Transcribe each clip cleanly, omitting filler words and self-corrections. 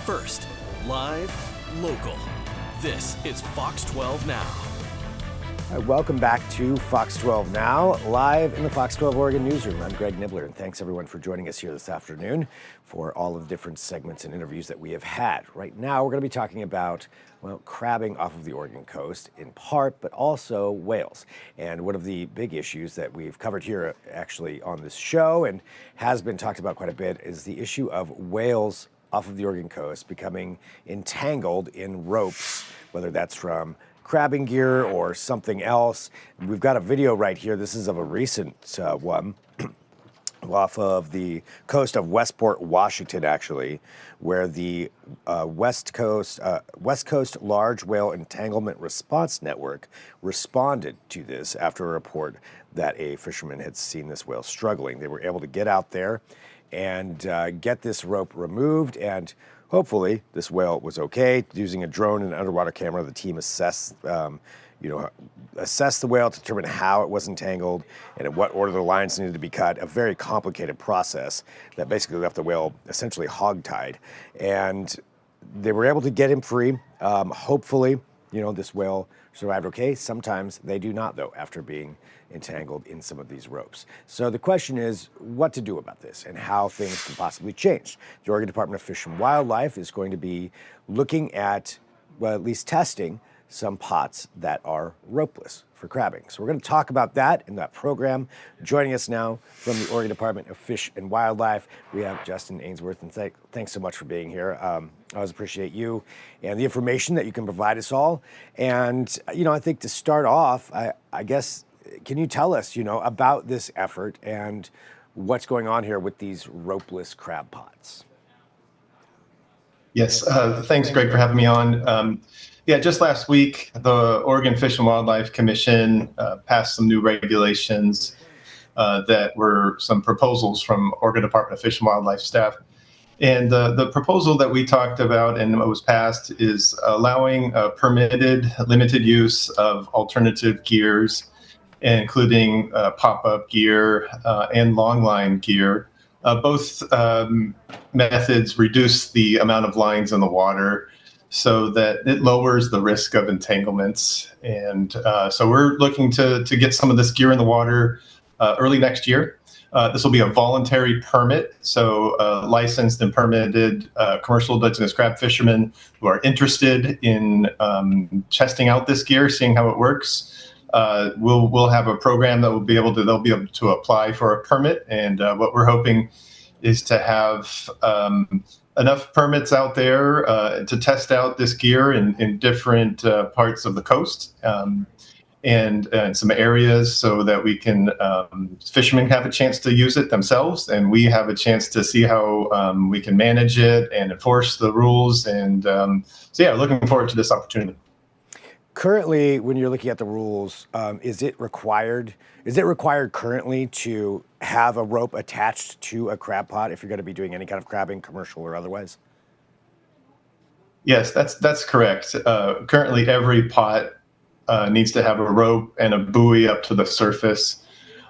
First, live, local. This is Fox 12 Now. All right, welcome back to Fox 12 Now, live in the Fox 12 Oregon newsroom. I'm Greg Nibbler, and thanks everyone for joining us here this afternoon for all of the different segments and interviews that we have had. Right now, we're going to be talking about, well, crabbing off of the Oregon coast in part, but also whales. And one of the big issues that we've covered here actually on this show and has been talked about quite a bit is the issue of whales off of the Oregon coast becoming entangled in ropes, whether that's from crabbing gear or something else. We've got a video right here. This is of a recent one off of the coast of Westport, Washington, actually, where the West Coast Large Whale Entanglement Response Network responded to this after a report that a fisherman had seen this whale struggling. They were able to get out there and get this rope removed, and hopefully this whale was okay. Using a drone and an underwater camera, the team assessed the whale to determine how it was entangled and in what order the lines needed to be cut. A very complicated process that basically left the whale essentially hogtied. And they were able to get him free. Hopefully, this whale survived okay. Sometimes they do not, though, after being entangled in some of these ropes. So the question is what to do about this and how things can possibly change. The Oregon Department of Fish and Wildlife is going to be looking at, well, at least testing some pots that are ropeless for crabbing. So we're going to talk about that in that program. Joining us now from the Oregon Department of Fish and Wildlife, we have Justin Ainsworth, and thanks so much for being here. I always appreciate you and the information that you can provide us all. And, I think to start off, I guess, can you tell us, about this effort and what's going on here with these ropeless crab pots? Yes, thanks, Greg, for having me on. Just last week, the Oregon Fish and Wildlife Commission passed some new regulations that were some proposals from Oregon Department of Fish and Wildlife staff. And the proposal that we talked about and what was passed is allowing permitted limited use of alternative gears, including pop-up gear and long-line gear. Both methods reduce the amount of lines in the water so that it lowers the risk of entanglements. And so we're looking to get some of this gear in the water early next year. This will be a voluntary permit, so licensed and permitted commercial indigenous crab fishermen who are interested in testing out this gear, seeing how it works. We'll have a program that they'll be able to apply for a permit, and what we're hoping is to have enough permits out there to test out this gear in different parts of the coast and some areas so that we can fishermen have a chance to use it themselves, and we have a chance to see how we can manage it and enforce the rules. And looking forward to this opportunity. Currently, when you're looking at the rules, is it required currently to have a rope attached to a crab pot if you're going to be doing any kind of crabbing, commercial or otherwise? Yes, that's correct. Currently, every pot needs to have a rope and a buoy up to the surface.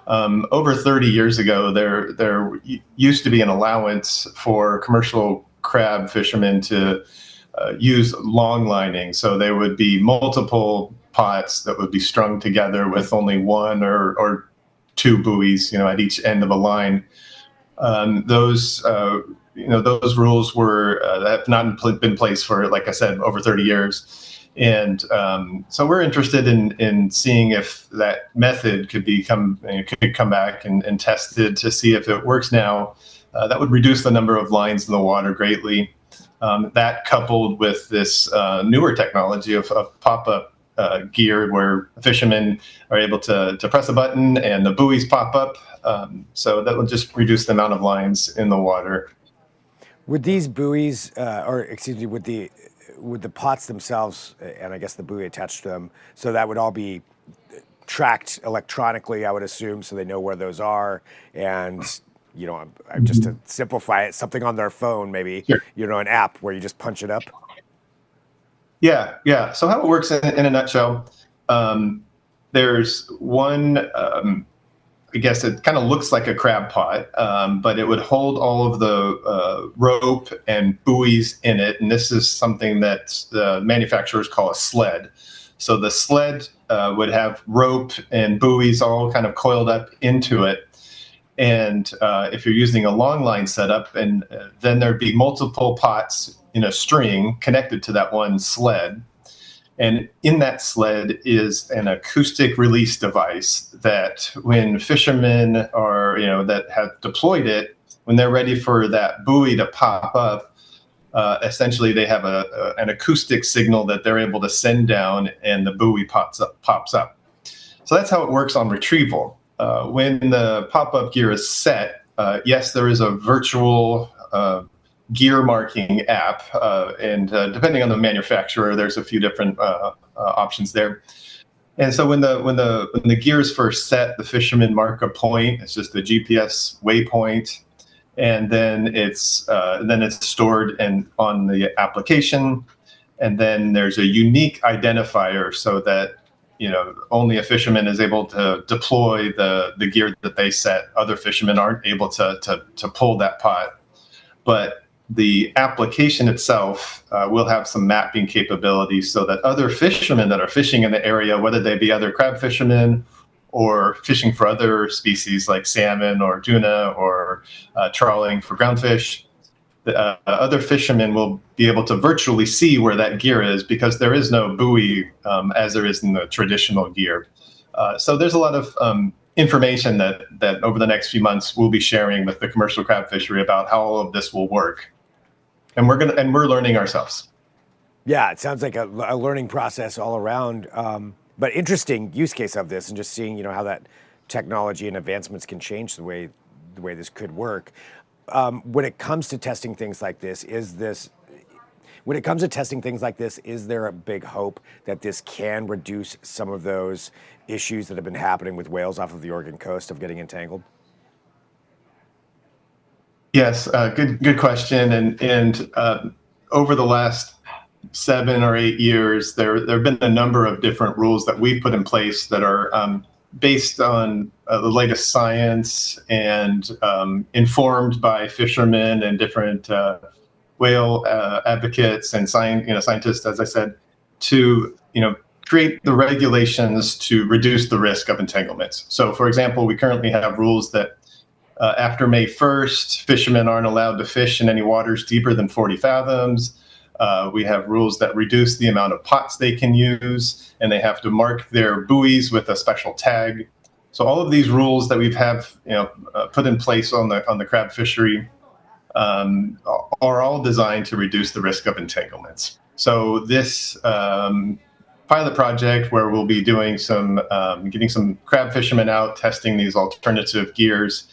Over 30 years ago, there used to be an allowance for commercial crab fishermen to use long lining. So there would be multiple pots that would be strung together with only one or two buoys, at each end of a line. Those rules have not been in place for, like I said, over 30 years. And so we're interested in seeing if that method could come back and tested to see if it works now. That would reduce the number of lines in the water greatly. That coupled with this newer technology of pop-up gear where fishermen are able to press a button and the buoys pop up. So that will just reduce the amount of lines in the water. Would these buoys, would the pots themselves, and I guess the buoy attached to them, so that would all be tracked electronically, I would assume, so they know where those are, and just to simplify it, something on their phone, maybe, Sure. An app where you just punch it up? Yeah. So how it works in a nutshell, there's one, I guess it kind of looks like a crab pot, but it would hold all of the rope and buoys in it. And this is something that the manufacturers call a sled. So the sled would have rope and buoys all kind of coiled up into it. And if you're using a long line setup, and then there'd be multiple pots in a string connected to that one sled. And in that sled is an acoustic release device that when fishermen are, that have deployed it, when they're ready for that buoy to pop up, essentially they have an acoustic signal that they're able to send down, and the buoy pops up. So that's how it works on retrieval. When the pop-up gear is set, yes, there is a virtual gear marking app, and depending on the manufacturer, there's a few different options there. And so when the gear is first set, the fishermen mark a point. It's just a GPS waypoint, and then it's stored on the application, and then there's a unique identifier so that only a fisherman is able to deploy the gear that they set. Other fishermen aren't able to pull that pot, but the application itself will have some mapping capabilities so that other fishermen that are fishing in the area, whether they be other crab fishermen or fishing for other species like salmon or tuna or trawling for groundfish, other fishermen will be able to virtually see where that gear is, because there is no buoy as there is in the traditional gear. So there's a lot of information that over the next few months we'll be sharing with the commercial crab fishery about how all of this will work. And we're learning ourselves. Yeah, it sounds like a learning process all around, but interesting use case of this, and just seeing how that technology and advancements can change the way this could work. When it comes to testing things like this, is there a big hope that this can reduce some of those issues that have been happening with whales off of the Oregon coast of getting entangled? Yes, good question. And over the last 7 or 8 years, there have been a number of different rules that we've put in place that are based on the latest science and informed by fishermen and different whale advocates and scientists, as I said, to create the regulations to reduce the risk of entanglements. So, for example, we currently have rules that after May 1st, fishermen aren't allowed to fish in any waters deeper than 40 fathoms. We have rules that reduce the amount of pots they can use, and they have to mark their buoys with a special tag. So all of these rules that we've put in place on the crab fishery are all designed to reduce the risk of entanglements. So this pilot project, where we'll be doing getting some crab fishermen out testing these alternative gears,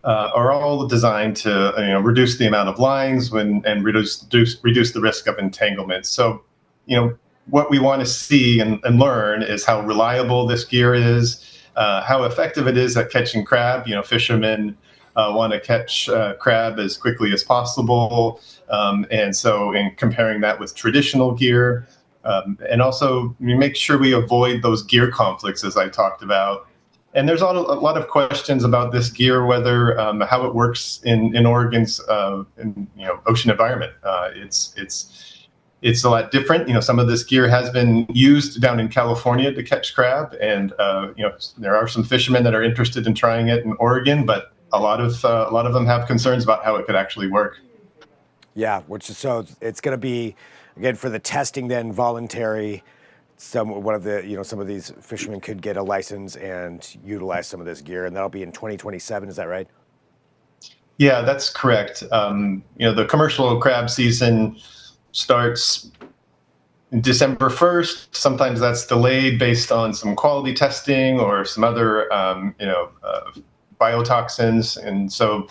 are all designed to reduce the amount of lines and reduce the risk of entanglement. So, what we want to see and learn is how reliable this gear is, how effective it is at catching crab. Fishermen want to catch crab as quickly as possible, and so in comparing that with traditional gear, and also we make sure we avoid those gear conflicts, as I talked about. And there's a lot of questions about this gear, whether how it works in Oregon's ocean environment. It's a lot different. Some of this gear has been used down in California to catch crab, and there are some fishermen that are interested in trying it in Oregon, but a lot of them have concerns about how it could actually work. Yeah, so it's going to be, again, for the testing then, voluntary. Some of these fishermen could get a license and utilize some of this gear, and that'll be in 2027. Is that right? Yeah, that's correct. The commercial crab season starts December 1st. Sometimes that's delayed based on some quality testing or some other biotoxins, and so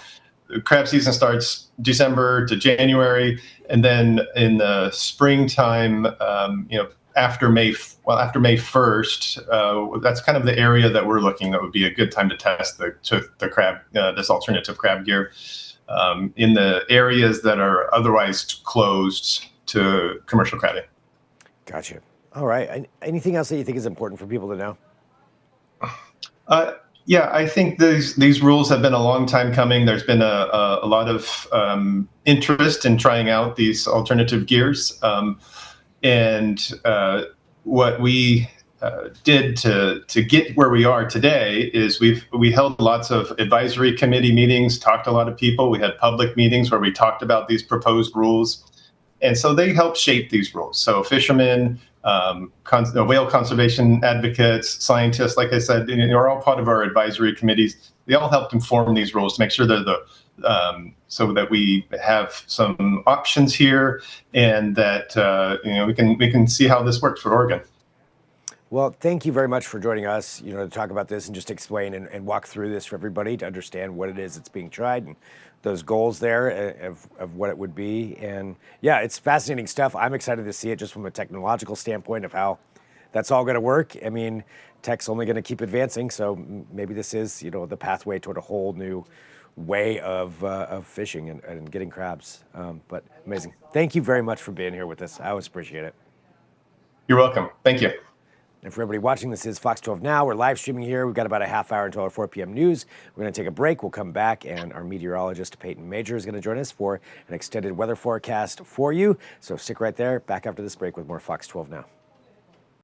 the crab season starts December to January, and then in the springtime, after May 1st, that's kind of the area that we're looking that would be a good time to test the crab, this alternative crab gear, in the areas that are otherwise closed to commercial crabbing. Gotcha. All right. Anything else that you think is important for people to know? Yeah, I think these rules have been a long time coming. There's been a lot of interest in trying out these alternative gears, and what we did to get where we are today is we held lots of advisory committee meetings, talked to a lot of people. We had public meetings where we talked about these proposed rules, and so they help shape these rules. So fishermen, whale conservation advocates, scientists, like I said, are all part of our advisory committees. They all helped inform these rules to make sure they're so that we have some options here, and that we can see how this works for Oregon. Well, thank you very much for joining us, to talk about this and just explain and walk through this for everybody to understand what it is that's being tried and those goals there of what it would be. And yeah, it's fascinating stuff. I'm excited to see it just from a technological standpoint of how that's all going to work. I mean, tech's only going to keep advancing, so maybe this is, the pathway toward a whole new way of fishing and getting crabs. But amazing. Thank you very much for being here with us. I always appreciate it. You're welcome. Thank you. And for everybody watching, this is Fox 12 Now. We're live streaming here. We've got about a half hour until our 4 p.m. news. We're going to take a break. We'll come back, and our meteorologist, Peyton Major, is going to join us for an extended weather forecast for you. So stick right there. Back after this break with more Fox 12 Now.